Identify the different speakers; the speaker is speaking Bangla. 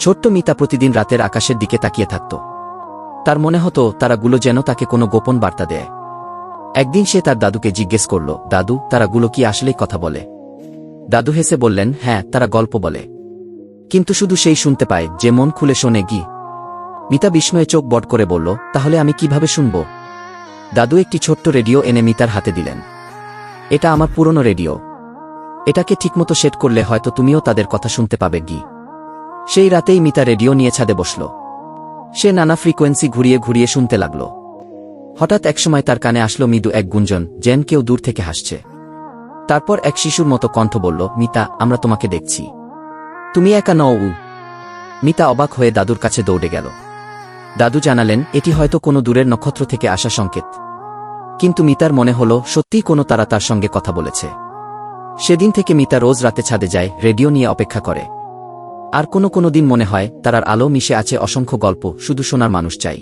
Speaker 1: ছোট্ট মিতা প্রতিদিন রাতের আকাশের দিকে তাকিয়ে থাকত। তার মনে হতো তারাগুলো যেন তাকে কোনো গোপন বার্তা দেয়। একদিন সে তার দাদুকে জিজ্ঞেস করল, দাদু, তারাগুলো কি আসলেই কথা বলে? দাদু হেসে বললেন, হ্যাঁ, তারা গল্প বলে, কিন্তু শুধু সেই শুনতে পায় যে মন খুলে শোনে। গি মিতা বিস্ময়ে চোখ বড় করে বলল, তাহলে আমি কিভাবে শুনব? দাদু একটি ছোট্ট রেডিও এনে মিতার হাতে দিলেন। এটা আমার পুরনো রেডিও। এটাকে ঠিকমতো সেট করলে হয়তো তুমিও তাদের কথা শুনতে পাবে। গি সেই রাতেই মিতা রেডিও নিয়ে ছাদে বসল। সে নানা ফ্রিকোয়েন্সি ঘুরিয়ে ঘুরিয়ে শুনতে লাগল। হঠাৎ একসময় তার কানে আসলো মৃদু এক গুঞ্জন, যেন কেউ দূর থেকে হাসছে। তারপর এক শিশুর মতো কণ্ঠ বলল, মিতা, আমরা তোমাকে দেখছি, তুমি একা নও। মিতা অবাক হয়ে দাদুর কাছে দৌড়ে গেল। দাদু জানালেন, এটি হয়তো কোনো দূরের নক্ষত্র থেকে আসা সংকেত। কিন্তু মিতার মনে হল সত্যিই কোনো তারা তার সঙ্গে কথা বলেছে। সেদিন থেকে মিতা রোজ রাতে ছাদে যায়, রেডিও নিয়ে অপেক্ষা করে। আর কোনো দিন মনে হয় তারার আলো মিশে আছে অসংখ্য গল্প, শুধু শোনার মানুষ চাই।